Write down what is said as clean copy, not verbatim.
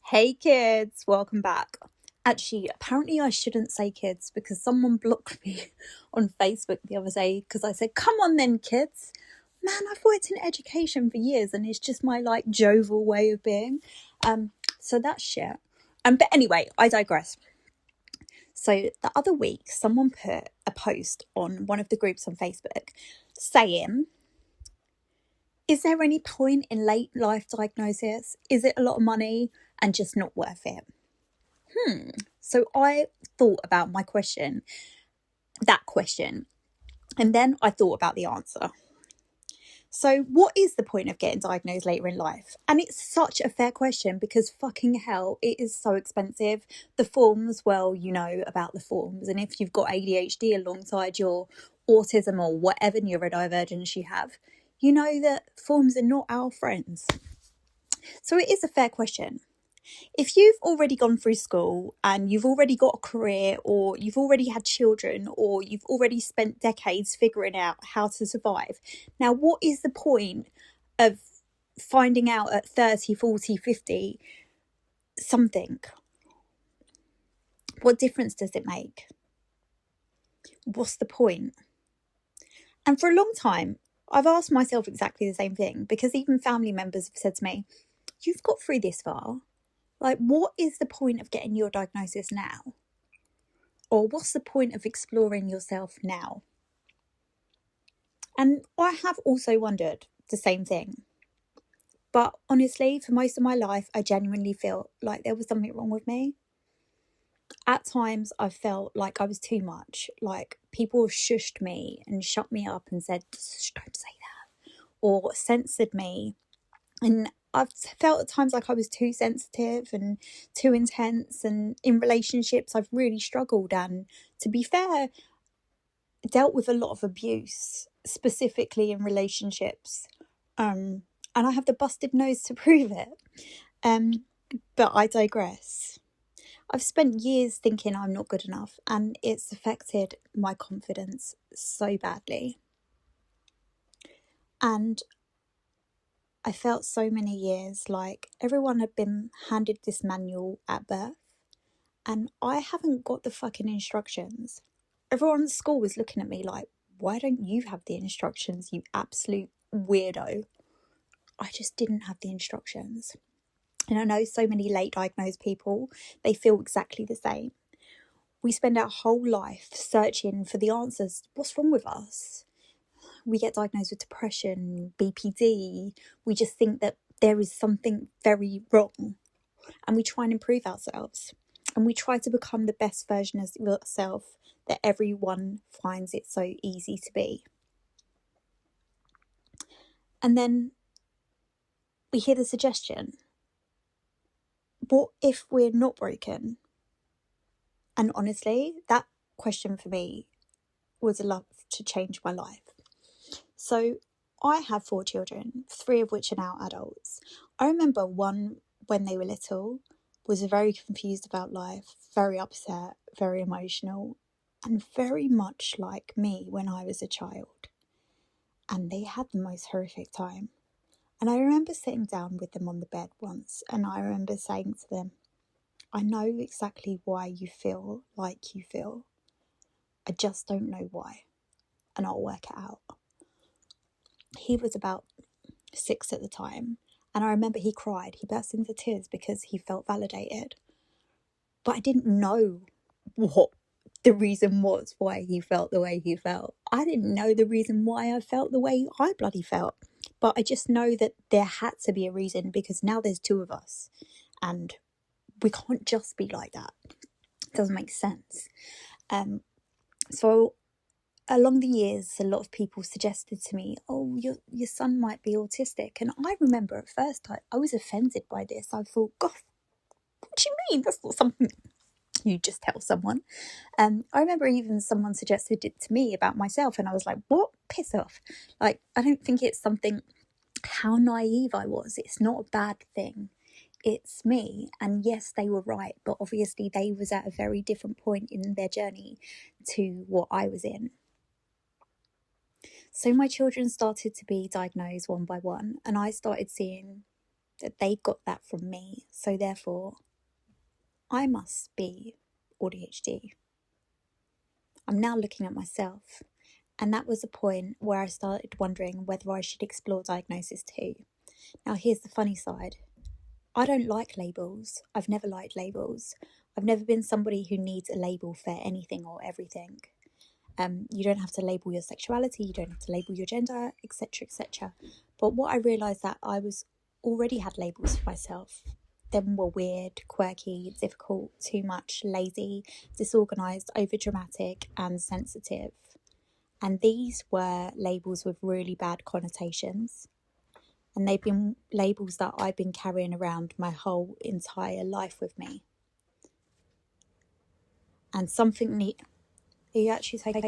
Hey kids, welcome back. Actually, apparently I shouldn't say kids because someone blocked me on Facebook the other day because I said, come on then kids. Man, I've worked in education for years and it's just my jovial way of being. So that's shit. But anyway, I digress. So the other week, someone put a post on one of the groups on Facebook saying, is there any point in late life diagnosis? Is it a lot of money and just not worth it? So I thought about that question, and then I thought about the answer. So what is the point of getting diagnosed later in life? And it's such a fair question because fucking hell, it is so expensive. The forms, well, you know about the forms. And if you've got ADHD alongside your autism or whatever neurodivergence you have, you know that forms are not our friends. So it is a fair question. If you've already gone through school and you've already got a career, or you've already had children, or you've already spent decades figuring out how to survive, now what is the point of finding out at 30, 40, 50 something? What difference does it make? What's the point? And for a long time, I've asked myself exactly the same thing, because even family members have said to me, you've got through this far. What is the point of getting your diagnosis now? Or what's the point of exploring yourself now? And I have also wondered the same thing. But honestly, for most of my life, I genuinely feel like there was something wrong with me. At times, I felt like I was too much. Like people shushed me and shut me up and said, don't say that. Or censored me. And I've felt at times like I was too sensitive and too intense, and in relationships I've really struggled, and to be fair, dealt with a lot of abuse, specifically in relationships, and I have the busted nose to prove it. But I digress. I've spent years thinking I'm not good enough, and it's affected my confidence so badly. And I felt so many years like everyone had been handed this manual at birth, and I haven't got the fucking instructions. Everyone at school was looking at me like, why don't you have the instructions, you absolute weirdo? I just didn't have the instructions. And I know so many late diagnosed people, they feel exactly the same. We spend our whole life searching for the answers. What's wrong with us? We get diagnosed with depression, BPD. We just think that there is something very wrong. And we try and improve ourselves. And we try to become the best version of yourself that everyone finds it so easy to be. And then we hear the suggestion, what if we're not broken? And honestly, that question for me was enough to change my life. So I have 4 children, 3 of which are now adults. I remember one, when they were little, was very confused about life, very upset, very emotional, and very much like me when I was a child. And they had the most horrific time. And I remember sitting down with them on the bed once, and I remember saying to them, I know exactly why you feel like you feel. I just don't know why. And I'll work it out. He was about 6 at the time, and I remember he cried. He burst into tears because he felt validated. But I didn't know what the reason was why he felt the way he felt. I didn't know the reason why I felt the way I bloody felt. But I just know that there had to be a reason, because now there's 2 of us, and we can't just be like that. It doesn't make sense. So along the years, a lot of people suggested to me, oh, your son might be autistic. And I remember at first I was offended by this. I thought, God, what do you mean? That's not something you just tell someone. I remember even someone suggested it to me about myself, and I was like, what? Piss off. I don't think it's something. How naive I was. It's not a bad thing. It's me. And yes, they were right, but obviously they was at a very different point in their journey to what I was in. So my children started to be diagnosed one by one, and I started seeing that they got that from me, so therefore I must be AuDHD. I'm now looking at myself, and that was a point where I started wondering whether I should explore diagnosis too. Now here's the funny side. I don't like labels. I've never liked labels. I've never been somebody who needs a label for anything or everything. You don't have to label your sexuality, you don't have to label your gender, etc., etc. But what I realised that I was already had labels for myself. Them were weird, quirky, difficult, too much, lazy, disorganised, overdramatic, and sensitive. And these were labels with really bad connotations. And they've been labels that I've been carrying around my whole entire life with me. And something neat. Are you actually taking